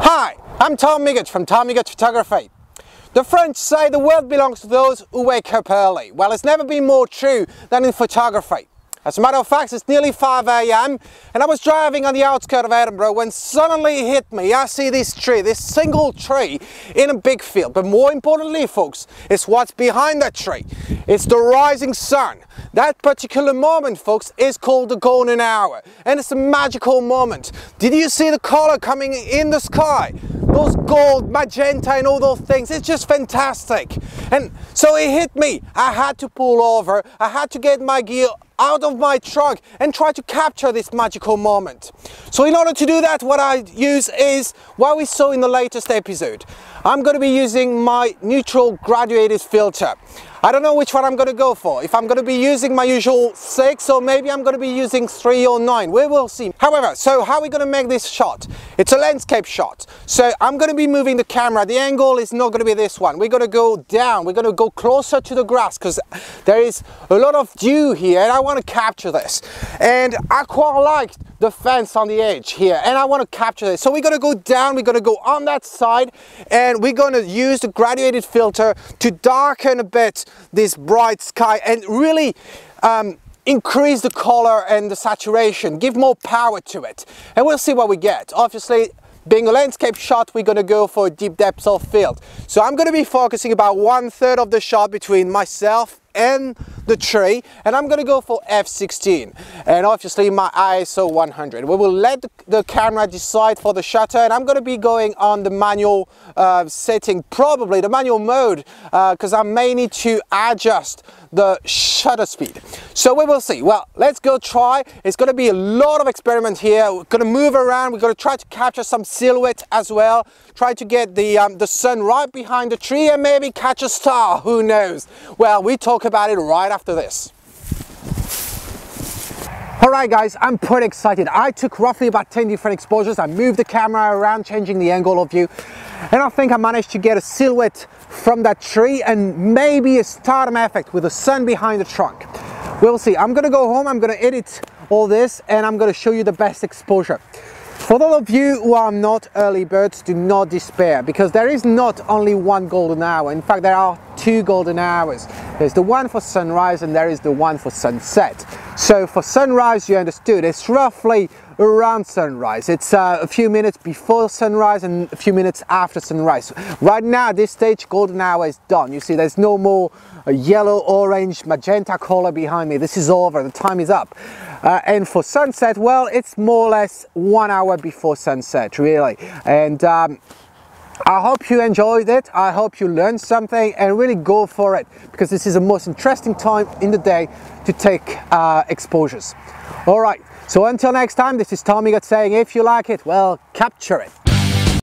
Hi, I'm Tom Miggott from Tom Miggott Photography. The French say the world belongs to those who wake up early. Well, it's never been more true than in photography. As a matter of fact, it's nearly 5 a.m. and I was driving on the outskirts of Edinburgh when suddenly it hit me. I see this tree, this single tree in a big field. But more importantly, folks, it's what's behind that tree. It's the rising sun. That particular moment, folks, is called the golden hour. And it's a magical moment. Did you see the color coming in the sky? Those gold, magenta and all those things, it's just fantastic. And so it hit me. I had to pull over. I had to get my gear out of my trunk and try to capture this magical moment. So in order to do that, what I use is what we saw in the latest episode. I'm going to be using my neutral graduated filter. I don't know which one I'm going to go for. If I'm going to be using my usual 6 or maybe I'm going to be using 3 or 9. We will see. However, so how are we going to make this shot? It's a landscape shot. So I'm going to be moving the camera. The angle is not going to be this one. We're going to go down. We're going to go closer to the grass because there is a lot of dew here and I want to capture this. And I quite like the fence on the edge here and I want to capture this. So we're going to go down, we're going to go on that side and we're going to use the graduated filter to darken a bit this bright sky and really increase the color and the saturation, give more power to it, and we'll see what we get. Obviously, being a landscape shot, we're going to go for deep depths of field. So I'm going to be focusing about 1/3 of the shot between myself and the tree, and I'm going to go for f/16 and obviously my ISO 100. We will let the camera decide for the shutter, and I'm going to be going on the manual setting, probably the manual mode, because I may need to adjust the shutter speed. So we will see. Well, let's go try. It's going to be a lot of experiment here. We're going to move around. We're going to try to capture some silhouette as well. Try to get the sun right behind the tree and maybe catch a star. Who knows? Well, we talk about it right after this. Alright guys, I'm pretty excited. I took roughly about 10 different exposures. I moved the camera around, changing the angle of view, and I think I managed to get a silhouette from that tree and maybe a stardom effect with the sun behind the trunk. We'll see. I'm gonna go home, I'm gonna edit all this, and I'm gonna show you the best exposure. For those of you who are not early birds, do not despair, because there is not only one golden hour. In fact, there are 2 golden hours. There's the one for sunrise and there is the one for sunset. So for sunrise, you understood, it's roughly around sunrise. It's a few minutes before sunrise and a few minutes after sunrise. Right now, at this stage, golden hour is done. You see, there's no more yellow, orange, magenta color behind me. This is over, the time is up. And for sunset, well, it's more or less 1 hour before sunset, really. And I hope you enjoyed it. I hope you learned something and really go for it, because this is the most interesting time in the day to take exposures. All right, so until next time, this is Tom Miggott saying, if you like it, well, capture it.